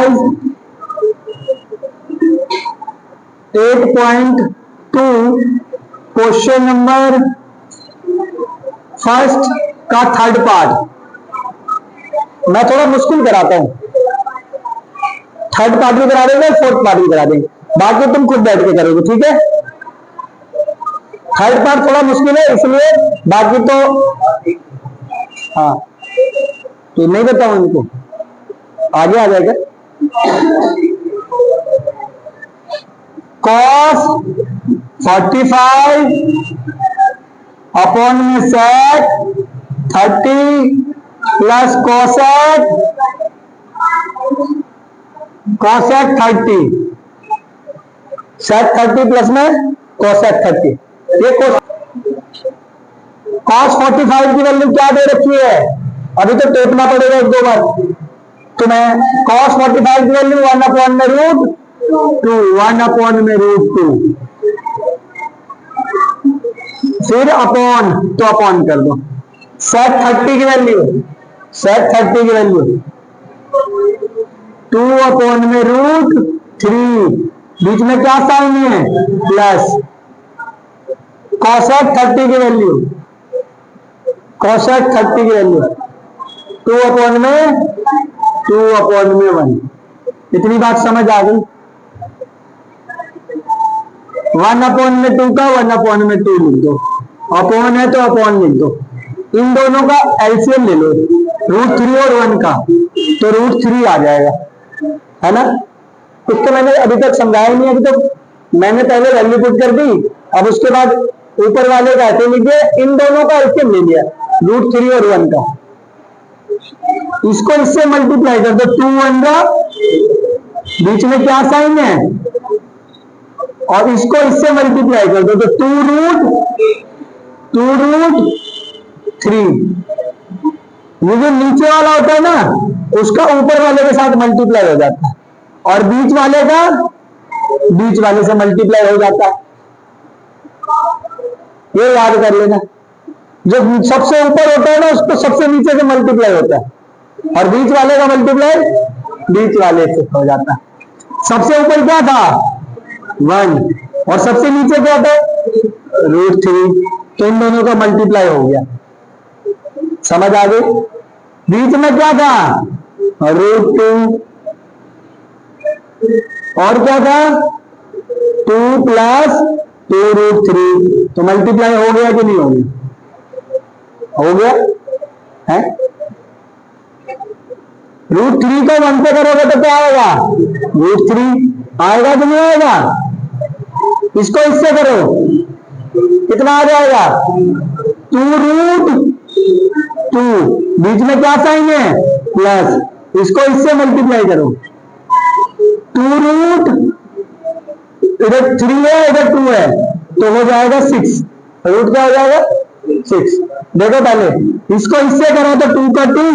Exercise 8.2 question number first का third part. मैं थोड़ा मुश्किल कराता हूं, थर्ड पार्ट भी करा देंगे, फोर्थ पार्ट भी करा देंगे, बाकी तुम खुद बैठ के करोगे, ठीक है। थर्ड पार्ट थोड़ा मुश्किल है इसलिए, बाकी तो हाँ तो नहीं बताऊं इनको, आगे आ जाएगा। cos 45 अपॉन में sec 30 plus cosec 30, sec 30 plus में cosec 30। ये cos 45 की वैल्यू क्या दे रखी है, अभी तो टेपना पड़ेगा एक दो बार तुम्हें। cos 45 की वैल्यू 1 अपॉन में रूट 2, 1 अपॉन में रूट 2, फिर अपॉन, तो अपॉन कर दो। sec 30 की वैल्यू, sec 30 की वैल्यू 2 अपॉन में रूट 3, बीच में क्या साइन है प्लस। cosec 30 की वैल्यू, cosec 30 की वैल्यू 2 अपॉन में 1। इतनी बात समझ आ गई। 1 अपॉन में 2 का 1 अपॉन में 2 लिख दो, अपॉन है तो अपॉन लिख दो। इन दोनों का एलसीएम ले लो, रूट 3 और 1 का, तो रूट 3 आ जाएगा, है ना। इसको मैंने अभी तक समझाया नहीं, अभी तक मैंने पहले वैल्यू पुट कर दी, अब उसके बाद ऊपर वाले का ऐसे लिखिए, इन दोनों का एलसीएम ले लिया, रूट 3 और 1 का। इसको इससे मल्टीप्लाई कर दो, 2 1 का, बीच में क्या साइन है, और इसको इससे मल्टीप्लाई कर दो, तो 2 रूट 3। ये जो नीचे वाला होता है ना, उसका ऊपर वाले के साथ मल्टीप्लाई हो जाता है, और बीच वाले का बीच वाले से मल्टीप्लाई हो जाता है। ये याद कर लेना, जो सबसे ऊपर होता है ना, उसको सबसे नीचे से मल्टीप्लाई होता है, और बीच वाले का मल्टीप्लाई बीच वाले से हो जाता है। सबसे ऊपर क्या था 1, और सबसे नीचे क्या था रूट 3, तो इन दोनों का मल्टीप्लाई हो गया, समझ आ गई। बीच में क्या था रूट 2, और क्या था 2 प्लस 2 रूट 3, तो मल्टीप्लाई हो गया कि नहीं हो गया, हो गया है। रूट 3 को 1 पे करोगे तो क्या आएगा रूट 3 आएगा कि नहीं आएगा। इसको इससे करो, कितना आ जाएगा 2 रूट 2, बीच में क्या साइन है प्लस, इसको इससे मल्टीप्लाई करो, 2 रूट, इधर 3 है इधर 2 है, तो हो जाएगा 6, रूट क्या हो जाएगा 6। देखो पहले इसको इससे करो तो 2 का 2,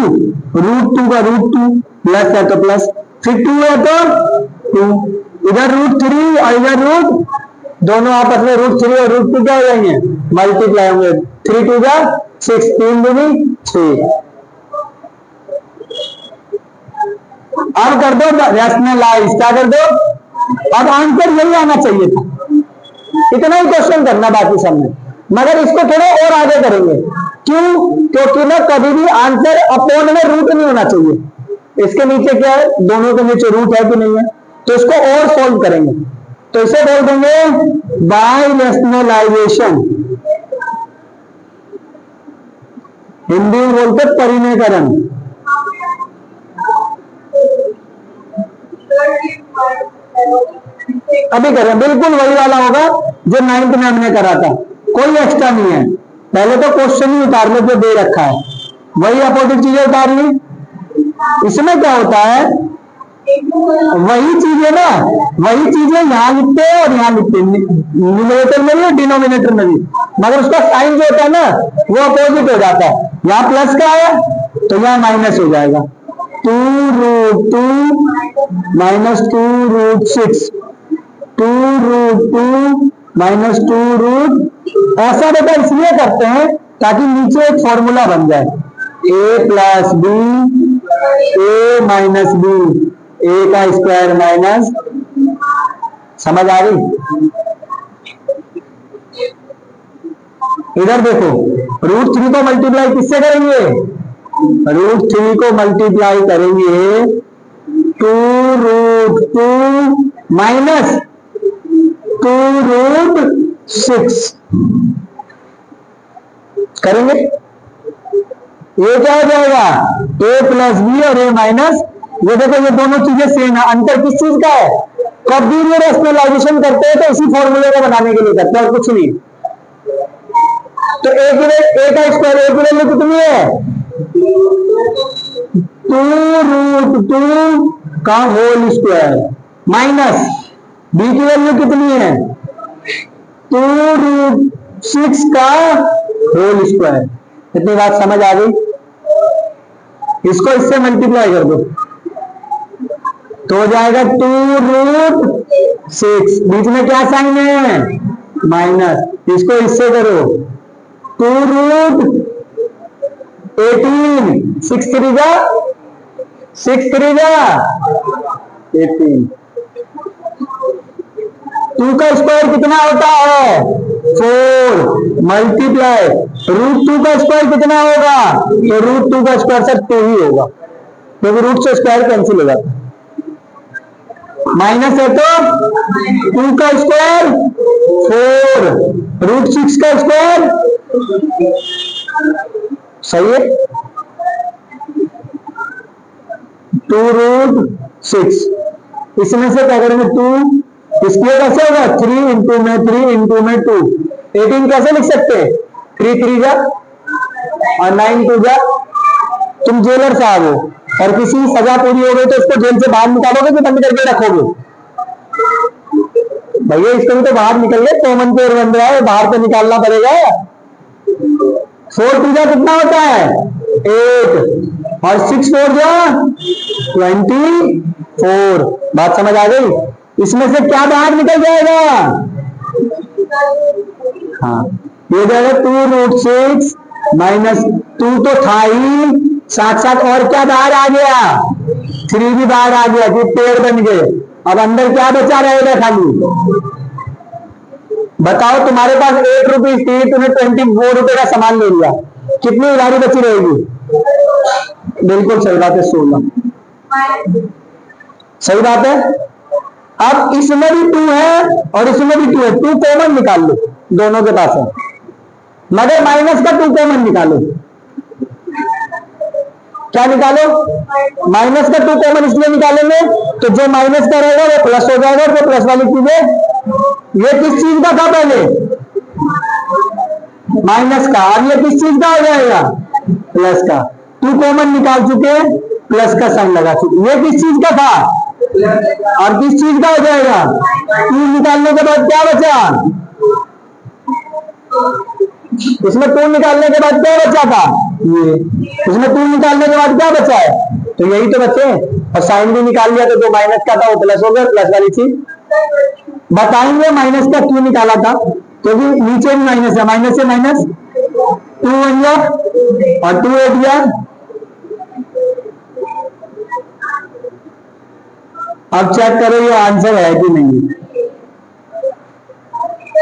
रूट 2 का रूट 2, प्लस है तो प्लस, फिर 2 है तो 2, इधर रूट 3 और इधर रूट, दोनों आपस में रूट 3 और रूट 2 क्या हो जाएंगे मल्टीप्लाई होंगे, 3 2 का 6, 3 दूनी 6। अब कर दो रैशनलाइज, क्या कर दो, अब आंसर यही आना चाहिए था, इतना ही क्वेश्चन करना बाकी सब में, मगर इसको थोड़ा और आगे करेंगे। क्यों, क्योंकि ना कभी भी आंसर अपोन में रूट नहीं होना चाहिए। इसके नीचे क्या है, दोनों के नीचे रूट है कि नहीं है, तो इसको और सोल्व करेंगे, तो इसे बोल देंगे बाय रैशनलाइजेशन, हिंदी में बोलते परिमेयकरण। अभी करें, बिल्कुल वही वाला होगा जो 9th में हमने करा था, कोई एक्स्ट्रा नहीं है। पहले तो क्वेश्चन ही उतार लो जो दे रखा है, वही अपोजिट चीजें उतार ली। इसमें क्या होता है, वही चीजें ना, वही चीजें यहां लिखते हैं और यहां लिखते हैं, न्यूमरेटर में भी डिनोमिनेटर में भी, मगर उसका साइन जो होता है ना वो अपोजिट हो जाता है। यहाँ प्लस का है तो यहाँ माइनस हो जाएगा, 2 root 2 minus 2 root 6, 2 root 2 minus 2 root, ऐसा बेटा इसलिए करते हैं ताकि नीचे एक फॉर्मूला बन जाए, a प्लस b, a minus b a का स्क्वायर माइनस, समझ आ रही? इधर देखो, √3 को मल्टीप्लाई किससे करेंगे? √3 को मल्टीप्लाई करेंगे 2√2 माइनस 2√6 करेंगे। ये क्या हो जाएगा? a प्लस बी और a माइनस, ये देखो ये दोनों चीजें सेम है। अंतर किस चीज का है? कभी भी रेशनलाइजेशन करते हैं तो इसी फॉर्मूले को बनाने के लिए करते हैं और कुछ नहीं। तो a का स्क्वायर, a की वैल्यू कितनी है? 2√2 का होल स्क्वायर माइनस b की वैल्यू कितनी है? 2√6 का होल स्क्वायर। इतनी बात समझ आ गई? इसको इससे मल्टीप्लाई कर दो तो हो जाएगा 2√6, बीच में क्या साइन है? माइनस। इसको इससे करो 2√18, 6 3 जा 18। 2 का स्क्वायर कितना होता है? 4 मल्टीप्लाई √2 का स्क्वायर कितना होगा? तो √2 का स्क्वायर सर 2 ही होगा, क्योंकि रूट से स्क्वायर कैंसिल हो जाता है। माइनस है तो 2 का स्क्वायर 4, √6 का स्क्वायर, सही है, 2√6। इसमें से क्या करेंगे? 2 इसलिए कैसे होगा? 3 इंटू में 3 इंटू में 2, 18 कैसे लिख सकते हैं? 3 3 जा और 9 2 जा। तुम जेलर साहब हो और किसी सजा पूरी हो गई तो उसको जेल से बाहर निकालोगे कि बंद करके रखोगे? भैया इसको भी तो बाहर निकल गए, कॉमन पेयर बन रहा है, बाहर तो निकालना पड़ेगा। 4 2 जा कितना होता है? 8 और 6 4 जा 24। बात समझ आ गई? इसमें से क्या बाहर निकल जाएगा? हाँ, ये जाएगा 2√6 माइनस 2 तो था ही, साथ साथ और क्या बाहर आ गया? 3 भी बाहर आ गया, जो पेड़ बन गए। अब अंदर क्या बचा रहेगा? खाली बताओ, तुम्हारे पास 8 रुपीज थी, तुम्हें 24 रुपए का सामान ले लिया, कितनी उधारी बची रहेगी? बिल्कुल सही बात है, 16। सही बात है। अब इसमें भी 2 है और इसमें भी 2 है, 2 कॉमन निकाल लो, दोनों के पास है, मगर माइनस का 2 कॉमन निकालो। क्या निकालो? माइनस का 2 कॉमन इसलिए निकालेंगे तो जो माइनस का रहेगा वो प्लस हो जाएगा, जो प्लस वाली चीजें, ये किस चीज का था पहले? माइनस का, और ये किस चीज का हो जाएगा? प्लस का। 2 कॉमन निकाल चुके, प्लस का साइन लगा चुके। ये किस चीज का था और किस चीज का हो जाएगा? 2 निकालने के बाद क्या बचा? इसमें 2 निकालने के बाद क्या बचा था? ये। इसमें 2 निकालने के बाद क्या बचा है? तो यही तो बचे, और साइन भी निकाल लिया तो जो माइनस का था वो प्लस हो गया, प्लस वाली चीज। बताएंगे माइनस का क्यों निकाला था, क्योंकि नीचे भी माइनस है, माइनस से माइनस 2 बन गया और 2 8 गया। अब चेक करो ये आंसर है कि नहीं।